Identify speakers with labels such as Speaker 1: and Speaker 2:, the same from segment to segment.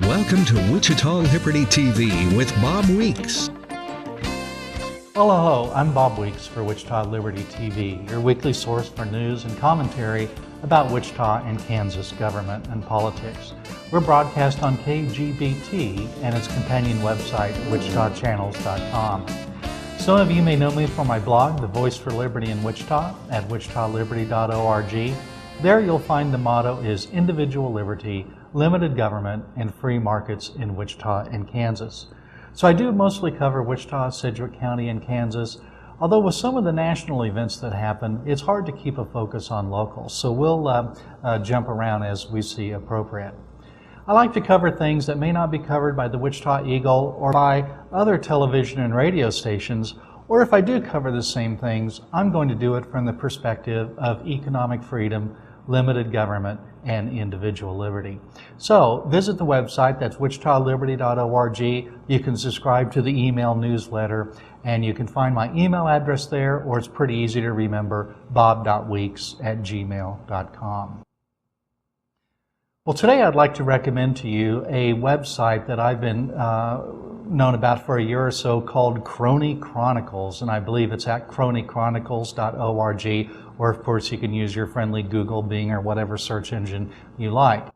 Speaker 1: Welcome to Wichita Liberty TV with Bob Weeks.
Speaker 2: Hello, I'm Bob Weeks for Wichita Liberty TV, your weekly source for news and commentary about Wichita and Kansas government and politics. We're broadcast on KGBT and its companion website, wichitachannels.com. Some of you may know me from my blog, The Voice for Liberty in Wichita, at wichitaliberty.org. There you'll find the motto is individual liberty, limited government, and free markets in Wichita and Kansas. So I do mostly cover Wichita, Sedgwick County, and Kansas, although with some of the national events that happen, it's hard to keep a focus on local. So we'll jump around as we see appropriate. I like to cover things that may not be covered by the Wichita Eagle or by other television and radio stations, or if I do cover the same things, I'm going to do it from the perspective of economic freedom, limited government, and individual liberty. So visit the website, that's wichitaliberty.org. You can subscribe to the email newsletter, and you can find my email address there, or it's pretty easy to remember, bob.weeks@gmail.com. Well, today I'd like to recommend to you a website that I've been known about for a year or so called Crony Chronicles, and I believe it's at cronychronicles.org, or of course you can use your friendly Google, Bing, or whatever search engine you like.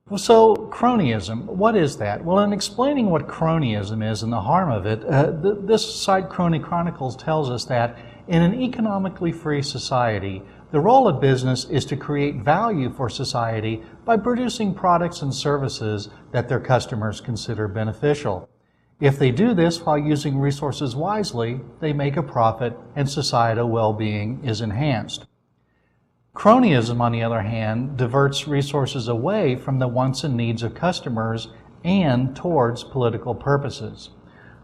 Speaker 2: Well, so cronyism, what is that? Well, in explaining what cronyism is and the harm of it, this site Crony Chronicles tells us that in an economically free society, the role of business is to create value for society by producing products and services that their customers consider beneficial. If they do this while using resources wisely, they make a profit and societal well-being is enhanced. Cronyism, on the other hand, diverts resources away from the wants and needs of customers and towards political purposes.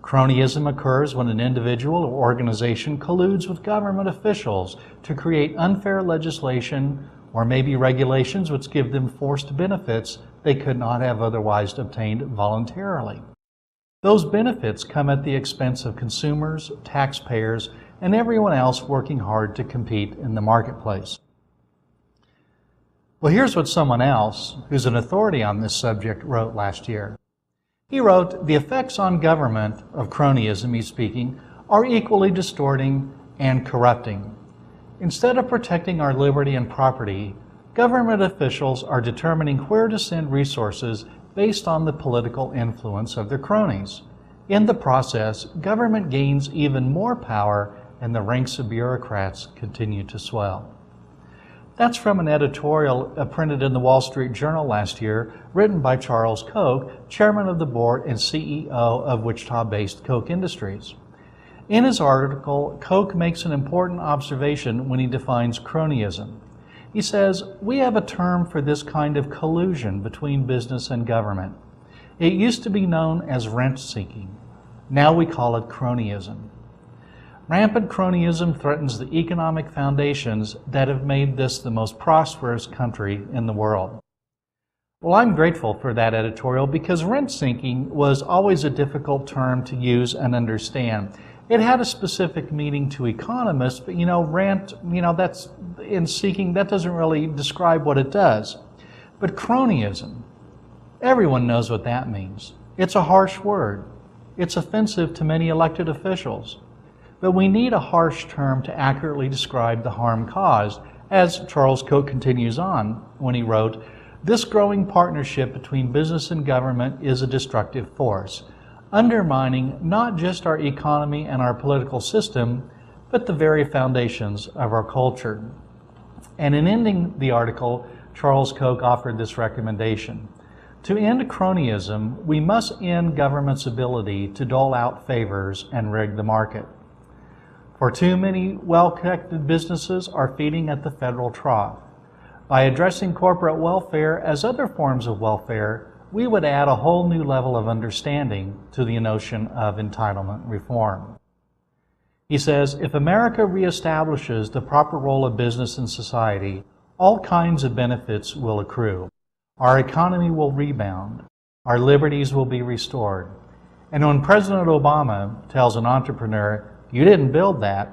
Speaker 2: Cronyism occurs when an individual or organization colludes with government officials to create unfair legislation or maybe regulations which give them forced benefits they could not have otherwise obtained voluntarily. Those benefits come at the expense of consumers, taxpayers, and everyone else working hard to compete in the marketplace. Well, here's what someone else, who's an authority on this subject, wrote last year. He wrote, "The effects on government of cronyism," he's speaking, "are equally distorting and corrupting. Instead of protecting our liberty and property, government officials are determining where to send resources based on the political influence of their cronies. In the process, government gains even more power and the ranks of bureaucrats continue to swell." That's from an editorial printed in the Wall Street Journal last year, written by Charles Koch, chairman of the board and CEO of Wichita-based Koch Industries. In his article, Koch makes an important observation when he defines cronyism. He says, "We have a term for this kind of collusion between business and government. It used to be known as rent-seeking. Now we call it cronyism. Rampant cronyism threatens the economic foundations that have made this the most prosperous country in the world." Well, I'm grateful for that editorial because rent-seeking was always a difficult term to use and understand. It had a specific meaning to economists, but rent, that's in seeking, that doesn't really describe what it does. But cronyism, everyone knows what that means. It's a harsh word. It's offensive to many elected officials. But we need a harsh term to accurately describe the harm caused, as Charles Koch continues on when he wrote, "This growing partnership between business and government is a destructive force, undermining not just our economy and our political system, but the very foundations of our culture." And in ending the article, Charles Koch offered this recommendation. To end cronyism, we must end government's ability to dole out favors and rig the market. For too many well-connected businesses are feeding at the federal trough. By addressing corporate welfare as other forms of welfare, we would add a whole new level of understanding to the notion of entitlement reform. He says, "If America reestablishes the proper role of business in society, all kinds of benefits will accrue. Our economy will rebound. Our liberties will be restored. And when President Obama tells an entrepreneur, 'You didn't build that,'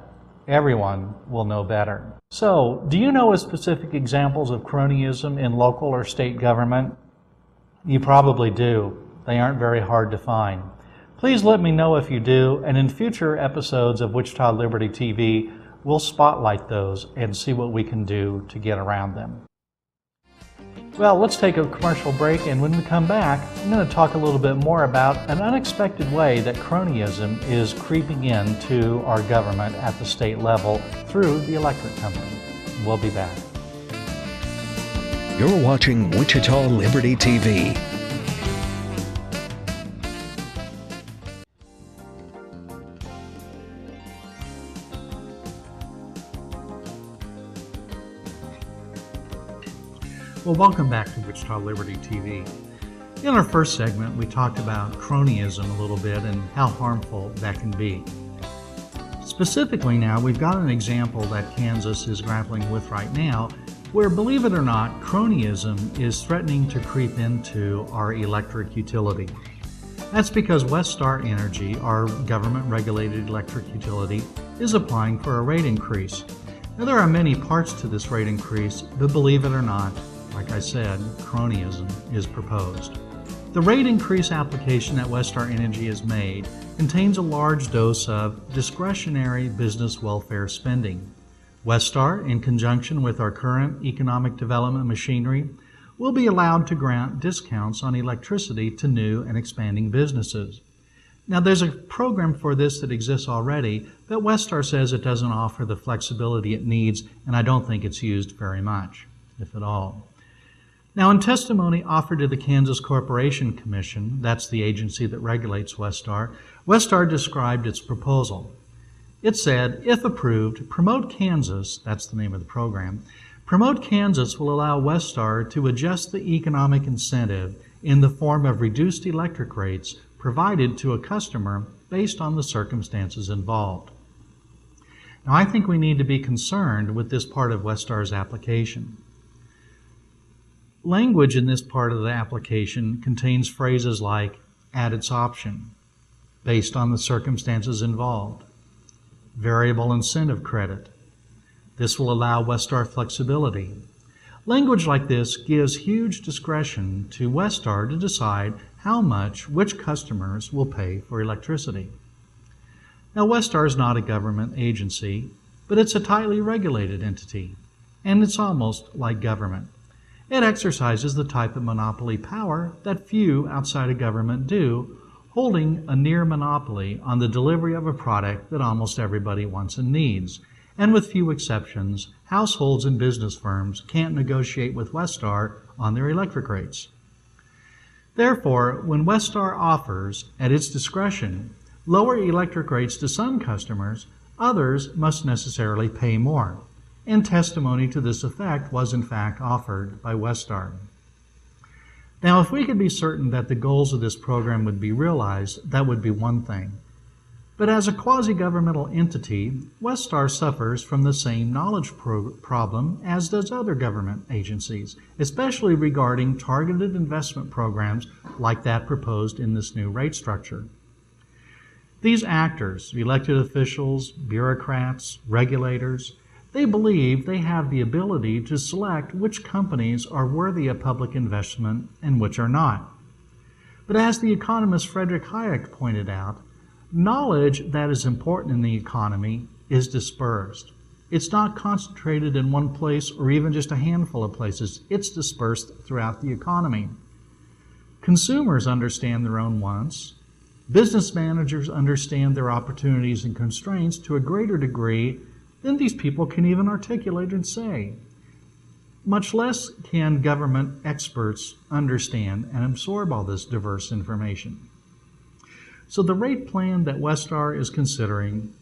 Speaker 2: everyone will know better." So, do you know of specific examples of cronyism in local or state government? You probably do. They aren't very hard to find. Please let me know if you do, and in future episodes of Wichita Liberty TV, we'll spotlight those and see what we can do to get around them. Well, let's take a commercial break, and when we come back, I'm going to talk a little bit more about an unexpected way that cronyism is creeping into our government at the state level through the electric company. We'll be back.
Speaker 1: You're watching Wichita Liberty TV.
Speaker 2: Well, welcome back to Wichita Liberty TV. In our first segment, we talked about cronyism a little bit and how harmful that can be. Specifically now, we've got an example that Kansas is grappling with right now where, believe it or not, cronyism is threatening to creep into our electric utility. That's because Westar Energy, our government-regulated electric utility, is applying for a rate increase. Now, there are many parts to this rate increase, but believe it or not, like I said, cronyism is proposed. The rate increase application that Westar Energy has made contains a large dose of discretionary business welfare spending. Westar, in conjunction with our current economic development machinery, will be allowed to grant discounts on electricity to new and expanding businesses. Now, there's a program for this that exists already, but Westar says it doesn't offer the flexibility it needs, and I don't think it's used very much, if at all. Now, in testimony offered to the Kansas Corporation Commission, that's the agency that regulates Westar, Westar described its proposal. It said, if approved, Promote Kansas, that's the name of the program, Promote Kansas will allow Westar to adjust the economic incentive in the form of reduced electric rates provided to a customer based on the circumstances involved. Now, I think we need to be concerned with this part of Westar's application. Language in this part of the application contains phrases like, at its option, based on the circumstances involved, variable incentive credit. This will allow Westar flexibility. Language like this gives huge discretion to Westar to decide how much which customers will pay for electricity. Now, Westar is not a government agency, but it's a tightly regulated entity, and it's almost like government. It exercises the type of monopoly power that few outside of government do, holding a near monopoly on the delivery of a product that almost everybody wants and needs. And with few exceptions, households and business firms can't negotiate with Westar on their electric rates. Therefore, when Westar offers, at its discretion, lower electric rates to some customers, others must necessarily pay more. And testimony to this effect was in fact offered by Westar. Now, if we could be certain that the goals of this program would be realized, that would be one thing. But as a quasi-governmental entity, Westar suffers from the same knowledge problem as does other government agencies, especially regarding targeted investment programs like that proposed in this new rate structure. These actors, elected officials, bureaucrats, regulators, they believe they have the ability to select which companies are worthy of public investment and which are not. But as the economist Friedrich Hayek pointed out, knowledge that is important in the economy is dispersed. It's not concentrated in one place or even just a handful of places. It's dispersed throughout the economy. Consumers understand their own wants. Business managers understand their opportunities and constraints to a greater degree than these people can even articulate and say. Much less can government experts understand and absorb all this diverse information. So the rate plan that Westar is considering,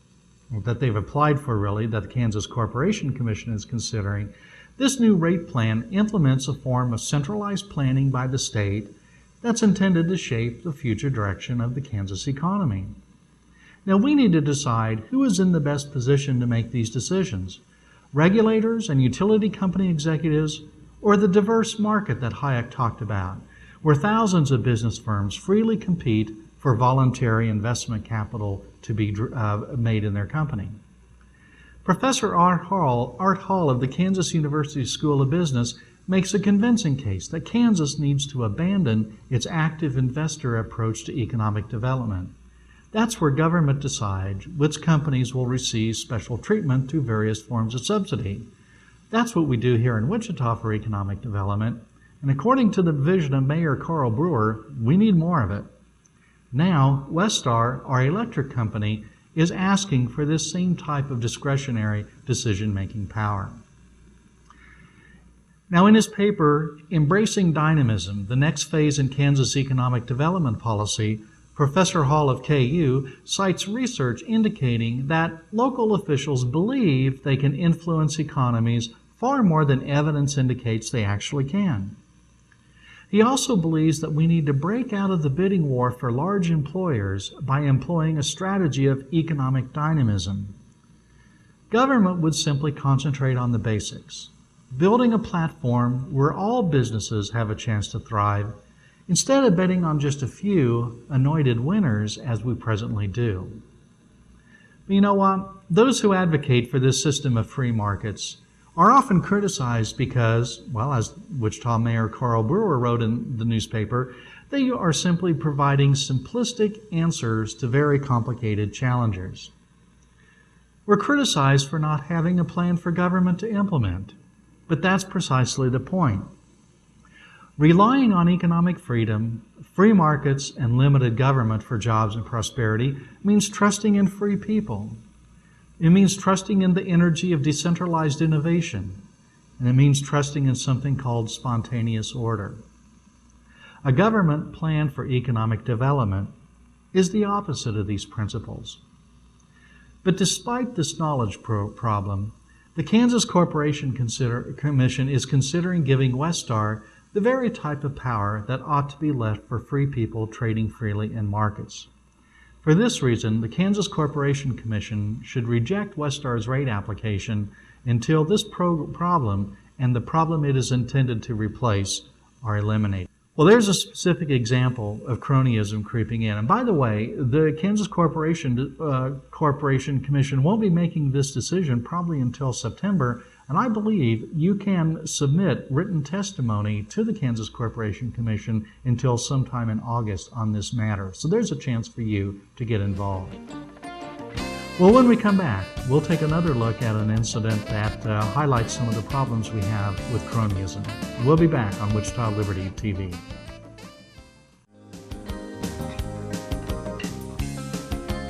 Speaker 2: or that they've applied for really, that the Kansas Corporation Commission is considering, this new rate plan implements a form of centralized planning by the state that's intended to shape the future direction of the Kansas economy. Now, we need to decide who is in the best position to make these decisions, regulators and utility company executives, or the diverse market that Hayek talked about, where thousands of business firms freely compete for voluntary investment capital to be made in their company. Professor Art Hall of the Kansas University School of Business makes a convincing case that Kansas needs to abandon its active investor approach to economic development. That's where government decides which companies will receive special treatment through various forms of subsidy. That's what we do here in Wichita for economic development, and according to the vision of Mayor Carl Brewer, we need more of it. Now, Westar, our electric company, is asking for this same type of discretionary decision-making power. Now, in his paper, Embracing Dynamism, the Next Phase in Kansas Economic Development Policy, Professor Hall of KU cites research indicating that local officials believe they can influence economies far more than evidence indicates they actually can. He also believes that we need to break out of the bidding war for large employers by employing a strategy of economic dynamism. Government would simply concentrate on the basics, building a platform where all businesses have a chance to thrive, instead of betting on just a few anointed winners as we presently do. But you know what? Those who advocate for this system of free markets are often criticized because, well, as Wichita Mayor Carl Brewer wrote in the newspaper, they are simply providing simplistic answers to very complicated challenges. We're criticized for not having a plan for government to implement, but that's precisely the point. Relying on economic freedom, free markets, and limited government for jobs and prosperity means trusting in free people. It means trusting in the energy of decentralized innovation, and it means trusting in something called spontaneous order. A government plan for economic development is the opposite of these principles. But despite this knowledge problem, the Kansas Corporation Commission is considering giving Westar the very type of power that ought to be left for free people trading freely in markets. For this reason, the Kansas Corporation Commission should reject Westar's rate application until this problem and the problem it is intended to replace are eliminated. Well, there's a specific example of cronyism creeping in. And by the way, the Kansas Corporation Commission won't be making this decision probably until September, and I believe you can submit written testimony to the Kansas Corporation Commission until sometime in August on this matter. So there's a chance for you to get involved. Well, when we come back, we'll take another look at an incident that highlights some of the problems we have with cronyism. We'll be back on Wichita Liberty TV.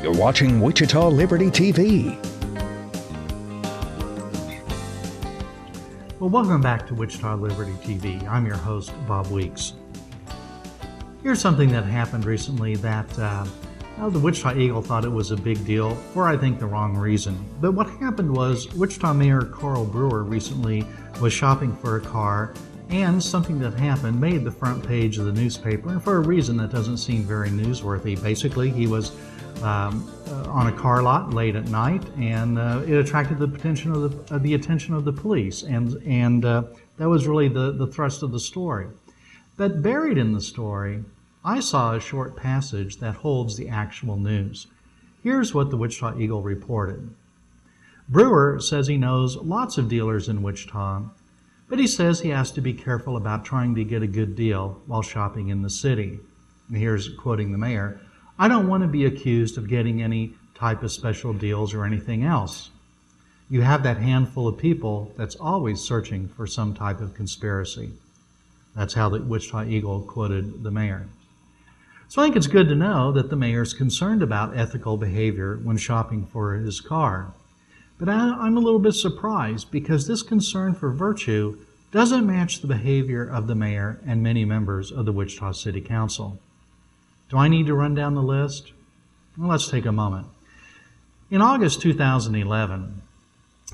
Speaker 1: You're watching Wichita Liberty TV.
Speaker 2: Well, welcome back to Wichita Liberty TV. I'm your host, Bob Weeks. Here's something that happened recently that the Wichita Eagle thought it was a big deal for, I think, the wrong reason. But what happened was Wichita Mayor Carl Brewer recently was shopping for a car, and something that happened made the front page of the newspaper, and for a reason that doesn't seem very newsworthy. Basically, he was on a car lot late at night, and it attracted the attention of the police, and that was really the thrust of the story. But buried in the story, I saw a short passage that holds the actual news. Here's what the Wichita Eagle reported. Brewer says he knows lots of dealers in Wichita, but he says he has to be careful about trying to get a good deal while shopping in the city. And here's quoting the mayor, "I don't want to be accused of getting any type of special deals or anything else. You have that handful of people that's always searching for some type of conspiracy." That's how the Wichita Eagle quoted the mayor. So I think it's good to know that the mayor's concerned about ethical behavior when shopping for his car. But I'm a little bit surprised because this concern for virtue doesn't match the behavior of the mayor and many members of the Wichita City Council. Do I need to run down the list? Well, let's take a moment. In August 2011,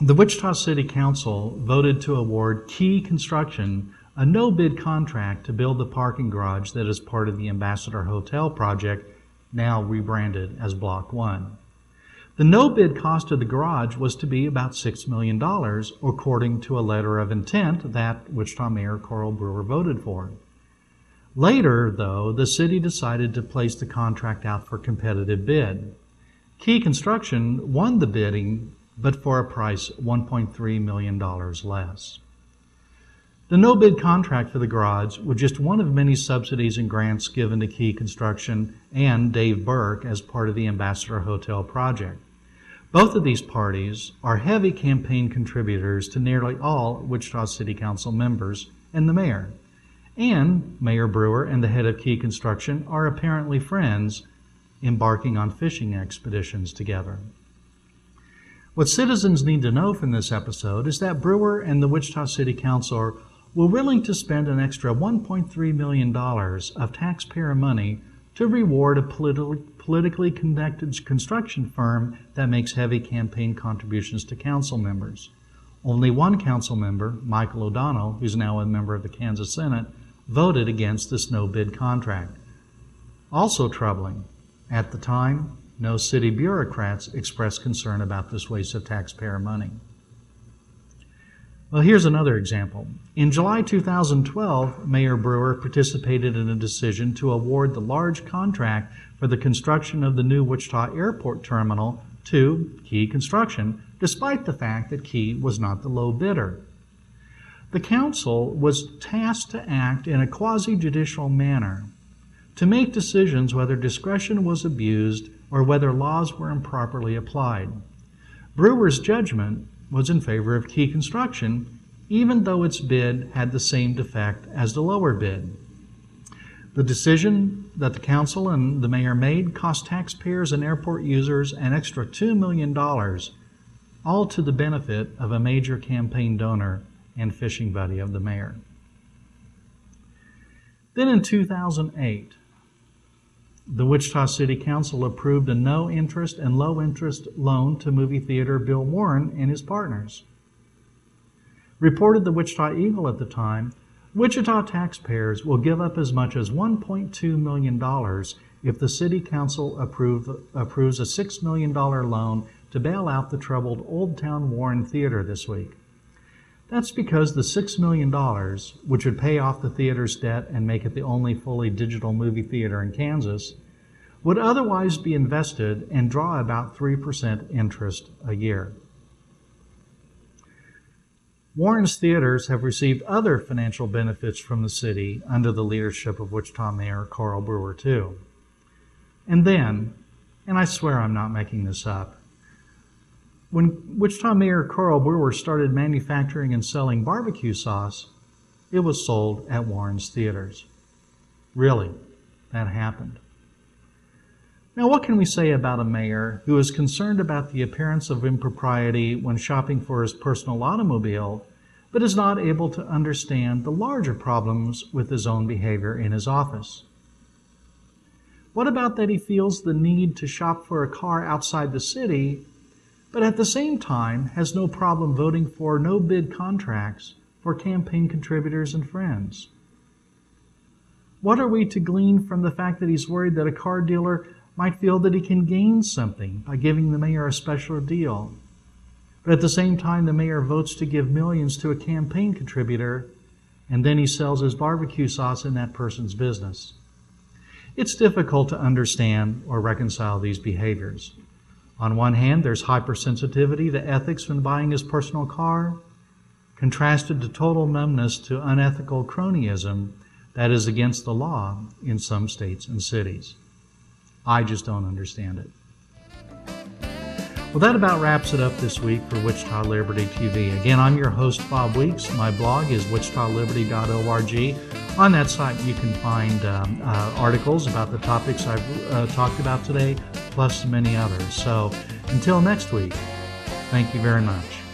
Speaker 2: the Wichita City Council voted to award Key Construction a no-bid contract to build the parking garage that is part of the Ambassador Hotel project, now rebranded as Block 1. The no-bid cost of the garage was to be about $6 million, according to a letter of intent that Wichita Mayor Carl Brewer voted for. Later, though, the city decided to place the contract out for competitive bid. Key Construction won the bidding, but for a price $1.3 million less. The no-bid contract for the garage was just one of many subsidies and grants given to Key Construction and Dave Burke as part of the Ambassador Hotel project. Both of these parties are heavy campaign contributors to nearly all Wichita City Council members and the mayor. And Mayor Brewer and the head of Key Construction are apparently friends, embarking on fishing expeditions together. What citizens need to know from this episode is that Brewer and the Wichita City Council were willing to spend an extra $1.3 million of taxpayer money to reward a politically connected construction firm that makes heavy campaign contributions to council members. Only one council member, Michael O'Donnell, who's now a member of the Kansas Senate, voted against this no-bid contract. Also troubling, at the time, no city bureaucrats expressed concern about this waste of taxpayer money. Well, here's another example. In July 2012, Mayor Brewer participated in a decision to award the large contract for the construction of the new Wichita Airport Terminal to Key Construction, despite the fact that Key was not the low bidder. The council was tasked to act in a quasi-judicial manner, to make decisions whether discretion was abused or whether laws were improperly applied. Brewer's judgment was in favor of Key Construction, even though its bid had the same defect as the lower bid. The decision that the council and the mayor made cost taxpayers and airport users an extra $2 million, all to the benefit of a major campaign donor and fishing buddy of the mayor. Then in 2008, the Wichita City Council approved a no-interest and low-interest loan to movie theater Bill Warren and his partners. Reported the Wichita Eagle at the time, Wichita taxpayers will give up as much as $1.2 million if the City Council approves a $6 million loan to bail out the troubled Old Town Warren Theater this week. That's because the $6 million, which would pay off the theater's debt and make it the only fully digital movie theater in Kansas, would otherwise be invested and draw about 3% interest a year. Warren's theaters have received other financial benefits from the city under the leadership of Wichita Mayor Carl Brewer, too. And then, and I swear I'm not making this up, when Wichita Mayor Carl Brewer started manufacturing and selling barbecue sauce, it was sold at Warren's theaters. Really, that happened. Now, what can we say about a mayor who is concerned about the appearance of impropriety when shopping for his personal automobile, but is not able to understand the larger problems with his own behavior in his office? What about that he feels the need to shop for a car outside the city, but at the same time has no problem voting for no-bid contracts for campaign contributors and friends? What are we to glean from the fact that he's worried that a car dealer might feel that he can gain something by giving the mayor a special deal, but at the same time the mayor votes to give millions to a campaign contributor, and then he sells his barbecue sauce in that person's business? It's difficult to understand or reconcile these behaviors. On one hand, there's hypersensitivity to ethics when buying his personal car, contrasted to total numbness to unethical cronyism that is against the law in some states and cities. I just don't understand it. Well, that about wraps it up this week for Wichita Liberty TV. Again, I'm your host, Bob Weeks. My blog is wichitaliberty.org. On that site, you can find articles about the topics I've talked about today, plus many others. So until next week, thank you very much.